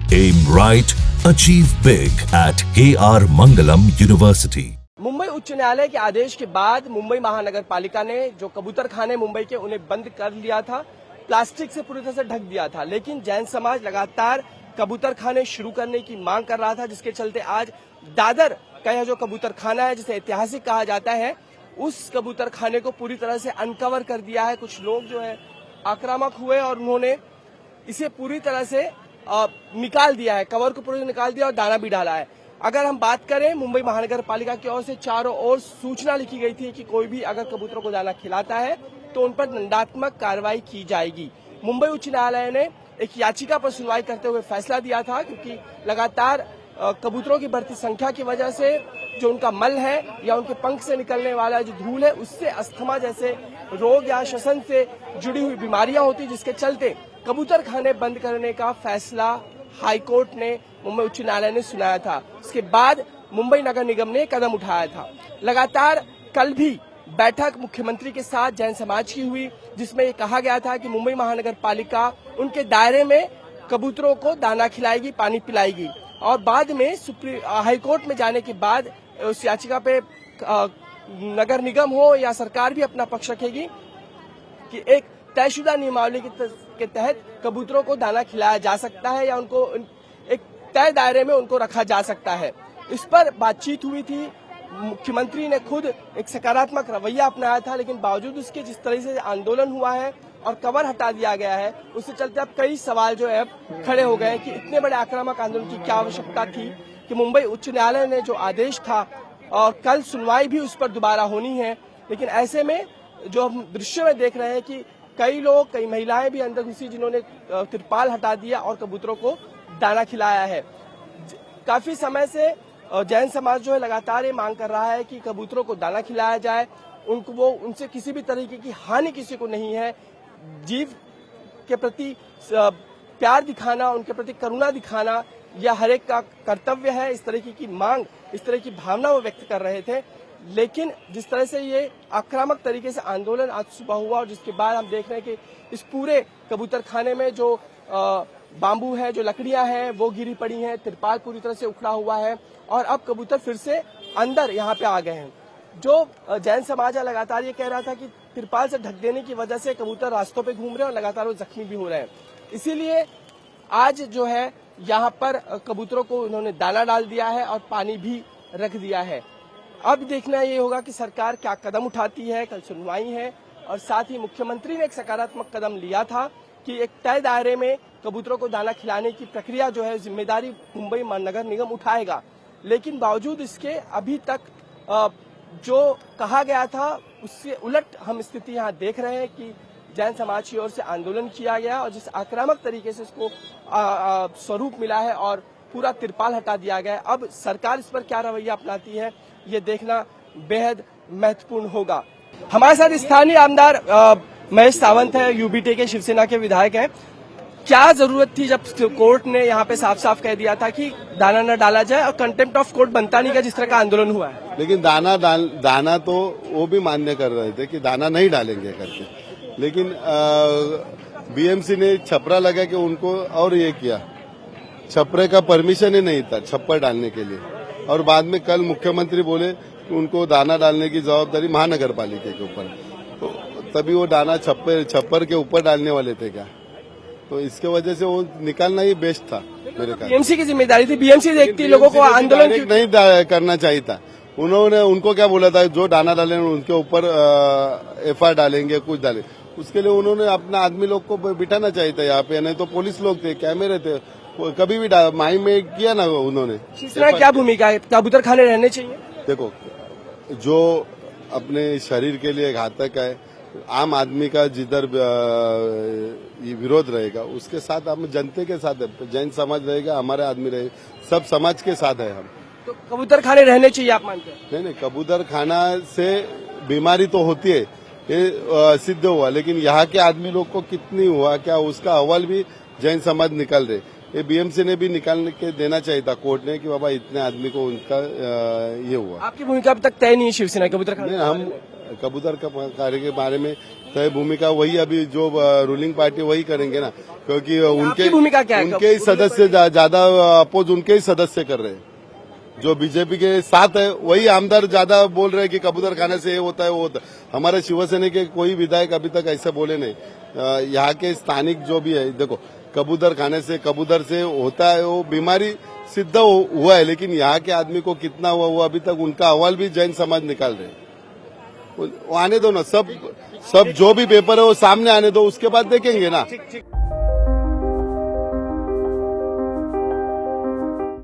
Aim right, achieve big at KR Mangalam University. Mumbai उच्च न्यायालय के आदेश के बाद मुंबई महानगर पालिका ने जो कबूतर खाने मुंबई के उन्हें बंद कर लिया था, प्लास्टिक से पूरी तरह से ढक दिया था। लेकिन जैन समाज लगातार कबूतर खाने शुरू करने की मांग कर रहा था, जिसके चलते आज दादर का यह जो कबूतर खाना है, जिसे ऐतिहासिक कहा जाता है, उस कबूतर खाने को पूरी तरह से अनकवर कर दिया है। कुछ लोग जो है आक्रामक हुए और उन्होंने इसे पूरी तरह से निकाल दिया है, कवर को पूरी निकाल दिया और दाना भी डाला है। अगर हम बात करें, मुंबई महानगर पालिका की ओर से चारों ओर सूचना लिखी गई थी कि कोई भी अगर कबूतरों को दाना खिलाता है तो उन पर दंडात्मक कार्रवाई की जाएगी। मुंबई उच्च न्यायालय ने एक याचिका पर सुनवाई करते हुए फैसला दिया था, क्योंकि लगातार कबूतरों की बढ़ती संख्या की वजह से जो उनका मल है या उनके पंख से निकलने वाला जो धूल है, उससे अस्थमा जैसे रोग या श्वसन से जुड़ी हुई बीमारियां होती, जिसके चलते कबूतर खाने बंद करने का फैसला हाईकोर्ट ने मुंबई उच्च न्यायालय ने सुनाया था। उसके बाद मुंबई नगर निगम ने कदम उठाया था। लगातार कल भी बैठक मुख्यमंत्री के साथ जैन समाज की हुई, जिसमें ये कहा गया था कि मुंबई महानगर पालिका उनके दायरे में कबूतरों को दाना खिलाएगी, पानी पिलाएगी। और बाद में हाईकोर्ट में जाने के बाद उस याचिका पे नगर निगम हो या सरकार भी अपना पक्ष रखेगी कि एक तयशुदा नियमावली के तहत कबूतरों को दाना खिलाया जा सकता है या उनको एक तय दायरे में उनको रखा जा सकता है। इस पर बातचीत हुई थी। मुख्यमंत्री ने खुद एक सकारात्मक रवैया अपनाया था, लेकिन बावजूद उसके जिस तरह से आंदोलन हुआ है और कवर हटा दिया गया है, उससे चलते अब कई सवाल जो है खड़े हो गए कि इतने बड़े आक्रामक आंदोलन की क्या आवश्यकता थी, कि मुंबई उच्च न्यायालय ने जो आदेश था और कल सुनवाई भी उस पर दोबारा होनी है। लेकिन ऐसे में जो हम दृश्य में देख रहे हैं कि कई लोग, कई महिलाएं भी अंदर घुसी, जिन्होंने तिरपाल हटा दिया और कबूतरों को दाना खिलाया है। काफी समय से जैन समाज जो है लगातार ये मांग कर रहा है कि कबूतरों को दाना खिलाया जाए, उनसे किसी भी तरीके की हानि किसी को नहीं है। जीव के प्रति प्यार दिखाना, उनके प्रति करुणा दिखाना यह हर एक का कर्तव्य है। इस तरह की मांग, इस तरह की भावना वो व्यक्त कर रहे थे। लेकिन जिस तरह से ये आक्रामक तरीके से आंदोलन आज सुबह हुआ और जिसके बाद हम देख रहे हैं कि इस पूरे कबूतर खाने में जो बांबू है, जो लकड़ियां हैं, वो गिरी पड़ी हैं, तिरपाल पूरी तरह से उखड़ा हुआ है और अब कबूतर फिर से अंदर यहाँ पे आ गए हैं। जो जैन समाज है लगातार ये कह रहा था कि तिरपाल से ढक देने की वजह से कबूतर रास्तों पे घूम रहे हैं और लगातार वो जख्मी भी हो रहे हैं। इसीलिए आज जो है यहाँ पर कबूतरों को उन्होंने दाना डाल दिया है और पानी भी रख दिया है। अब देखना ये होगा कि सरकार क्या कदम उठाती है। कल सुनवाई है और साथ ही मुख्यमंत्री ने एक सकारात्मक कदम लिया था कि एक तय दायरे में कबूतरों को दाना खिलाने की प्रक्रिया जो है, जिम्मेदारी मुंबई नगर निगम उठाएगा। लेकिन बावजूद इसके अभी तक जो कहा गया था उससे उलट हम स्थिति यहाँ देख रहे हैं कि जैन समाज की ओर से आंदोलन किया गया और जिस आक्रामक तरीके से इसको स्वरूप मिला है और पूरा तिरपाल हटा दिया गया है। अब सरकार इस पर क्या रवैया अपनाती है, ये देखना बेहद महत्वपूर्ण होगा। हमारे साथ स्थानीय आमदार महेश सावंत है, यूबीटी के शिवसेना के विधायक हैं। क्या जरूरत थी जब कोर्ट ने यहाँ पे साफ साफ कह दिया था कि दाना न डाला जाए और कंटेम्प्ट ऑफ कोर्ट बनता नहीं का जिस तरह का आंदोलन हुआ है? लेकिन दाना तो वो भी मान्य कर रहे थे कि दाना नहीं डालेंगे करके, लेकिन बीएमसी ने छपरा लगा कि उनको और ये किया, छपरे का परमिशन ही नहीं था छप्पर डालने के लिए। और बाद में कल मुख्यमंत्री बोले कि उनको दाना डालने की जवाबदारी महानगर पालिका के ऊपर, तो तभी वो दाना छप्पर के ऊपर डालने वाले थे क्या, तो इसके वजह से वो निकालना ही बेस्ट था मेरे ख्याल। बीएमसी की जिम्मेदारी थी, बीएमसी देखती लोगों को आंदोलन नहीं करना चाहिए था। उनको क्या बोला था, जो दाना डाले उनके ऊपर एफआईआर डालेंगे, कुछ डालेंगे, उसके लिए उन्होंने अपना आदमी लोग को बिठाना चाहिए था यहाँ पे, नहीं तो पुलिस लोग थे, कैमरे थे, कभी भी माई में किया ना उन्होंने। क्या भूमिका है, कबूतर खाने रहने चाहिए? देखो, जो अपने शरीर के लिए घातक है, आम आदमी का जिधर विरोध रहेगा उसके साथ हम जनते के साथ है, जैन समाज रहेगा, हमारे आदमी रहेगा, सब समाज के साथ है हम। तो कबूतर खाने रहने चाहिए आप मानते हैं? नहीं, कबूतर खाना से बीमारी तो होती है, ये सिद्ध हुआ, लेकिन यहाँ के आदमी लोग को कितनी हुआ क्या, उसका अहवाल भी जैन समाज निकाल रहे। ये बीएमसी ने भी निकाल के देना चाहिए था कोर्ट ने कि बाबा इतने आदमी को उनका ये हुआ। आपकी भूमिका अभी तक तय नहीं है शिवसेना कबूतर खाने? हम कबूतर का कार्य के बारे में तय भूमिका वही अभी जो रूलिंग पार्टी वही करेंगे ना, क्योंकि उनके भूमिका क्या है? उनके ही सदस्य ज्यादा अपोज उनके ही सदस्य कर रहे हैं। जो बीजेपी के साथ है वही आमदार ज्यादा बोल रहे हैं कि कबूतर खाने से ये होता है वो होता है। हमारे शिवसेना के कोई विधायक अभी तक ऐसे बोले नहीं। यहाँ के स्थानिक जो भी है, देखो कबूतर खाने से कबूतर से होता है वो बीमारी सिद्ध हुआ है, लेकिन यहाँ के आदमी को कितना हुआ वो अभी तक उनका अहवाल भी जैन समाज निकाल रहे हैं। वो आने दो ना, सब जो भी पेपर है वो सामने आने दो, उसके बाद देखेंगे ना।